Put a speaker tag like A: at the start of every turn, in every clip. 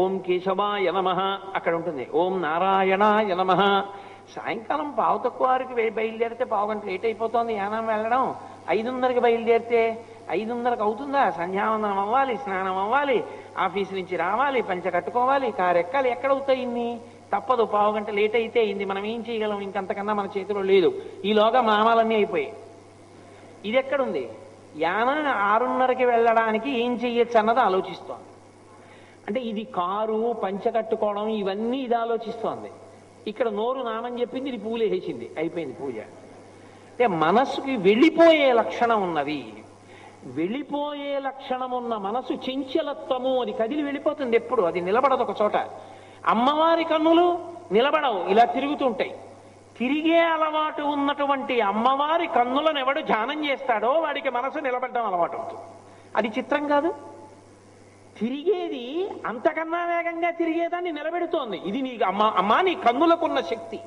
A: ఓం కేశవాయ నమః అక్కడ ఉంటుంది, ఓం నారాయణాయ నమః. సాయంకాలం పావు తక్కువ వారికి బయలుదేరితే పావుగంట లేట్ అయిపోతుంది యానం వెళ్ళడం. 5:30కి బయలుదేరితే 5:30కి అవుతుందా? సంధ్యావందనం అవ్వాలి, స్నానం అవ్వాలి, ఆఫీస్ నుంచి రావాలి, పంచ కట్టుకోవాలి, కారు ఎక్కాలి. ఎక్కడవుతాయి ఇన్ని? తప్పదు, పావుగంట లేట్ అయితే అయింది. మనం ఏం చేయగలం? ఇంకంతకన్నా మన చేతిలో లేదు. ఈలోగా మామాలన్నీ అయిపోయాయి. ఇది ఎక్కడుంది? యానం 6:30కి వెళ్ళడానికి ఏం చెయ్యొచ్చు అన్నది ఆలోచిస్తోంది. అంటే ఇది కారు, పంచ కట్టుకోవడం, ఇవన్నీ ఇది ఆలోచిస్తోంది. ఇక్కడ నోరు నామని చెప్పింది, ఇది పూలు వేసింది, అయిపోయింది పూజ. అంటే మనస్సుకి వెళ్ళిపోయే లక్షణం ఉన్నది. వెళ్ళిపోయే లక్షణం ఉన్న మనసు చంచలత్వము, అది కదిలి వెళ్ళిపోతుంది. ఎప్పుడు అది నిలబడదు ఒక చోట. అమ్మవారి కన్నులు నిలబడవు, ఇలా తిరుగుతుంటాయి. తిరిగే అలవాటు ఉన్నటువంటి అమ్మవారి కన్నులను ఎవడు ధ్యానం చేస్తాడో వాడికి మనసు నిలబడడం అలవాటు అవుతుంది. అది చిత్రం కాదు? తిరిగేది అంతకన్నా వేగంగా తిరిగేదాన్ని నిలబెడుతోంది. ఇది నీ అమ్మా నీ కన్నులకున్న శక్తి.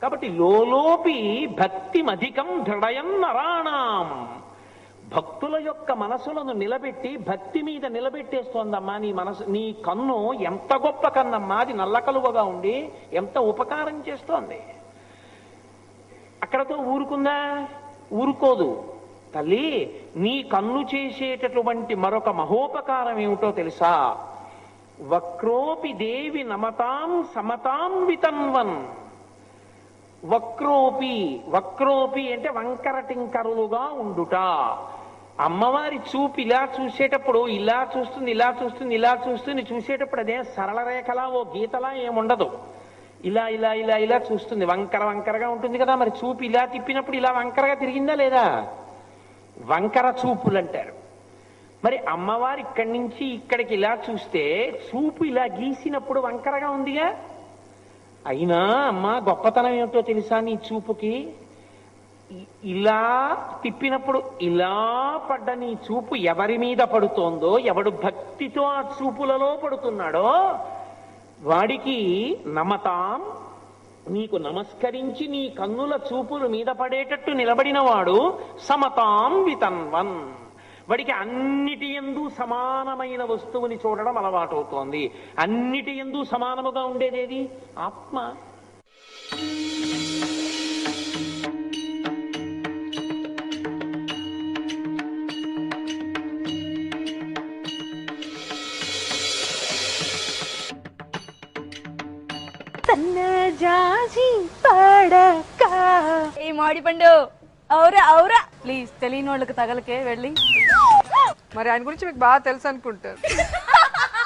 A: కాబట్టి లోలోపి భక్తి మధికం దృఢయం నరాణం. భక్తుల యొక్క మనసులను నిలబెట్టి భక్తి మీద నిలబెట్టేస్తోందమ్మా నీ మనసు. నీ కన్ను ఎంత గొప్ప కన్నమ్మా, అది నల్ల కలువగా ఉండి ఎంత ఉపకారం చేస్తోంది. అక్కడతో ఊరుకుందా? ఊరుకోదు. తల్లి, నీ కన్ను చేసేటటువంటి మరొక మహోపకారం ఏమిటో తెలుసా? వక్రోపి దేవి నమతాం సమతాం వితన్వన్. వక్రోపి, వక్రోపి అంటే వంకర టింకరులుగా ఉండుట. అమ్మవారి చూపు ఇలా చూసేటప్పుడు ఇలా చూస్తుంది, ఇలా చూస్తుంది, ఇలా చూస్తుంది. చూసేటప్పుడు అదే సరళ రేఖలా, ఓ గీతలా ఏముండదు. ఇలా ఇలా ఇలా ఇలా చూస్తుంది, వంకర వంకరగా ఉంటుంది కదా. మరి చూపు ఇలా తిప్పినప్పుడు ఇలా వంకరగా తిరిగిందా లేదా? వంకర చూపులు అంటారు. మరి అమ్మవారి ఇక్కడి నుంచి ఇక్కడికి ఇలా చూస్తే చూపు ఇలా గీసినప్పుడు వంకరగా ఉందిగా. అయినా అమ్మ గొప్పతనం ఏమిటో తెలుసా నీ చూపుకి? ఇలా తిప్పినప్పుడు ఇలా పడ్డ నీ చూపు ఎవరి మీద పడుతోందో, ఎవడు భక్తితో ఆ చూపులలో పడుతున్నాడో వాడికి నమతాం, నీకు నమస్కరించి నీ కన్నుల చూపుల మీద పడేటట్టు నిలబడిన వాడు సమతాం వితన్వన్. వాడికి అన్నిటి యందు సమానమైన వస్తువుని చూడడం అలవాటవుతోంది. అన్నిటి యందు సమానముగా ఉండేదేది? ఆత్మ.
B: ఏ మాడి పండు, అవురా అవురా ప్లీజ్ తెలియని వాళ్ళకి తగలకే వెళ్ళి.
C: మరి ఆయన గురించి మీకు బాగా తెలుసు అనుకుంటారు.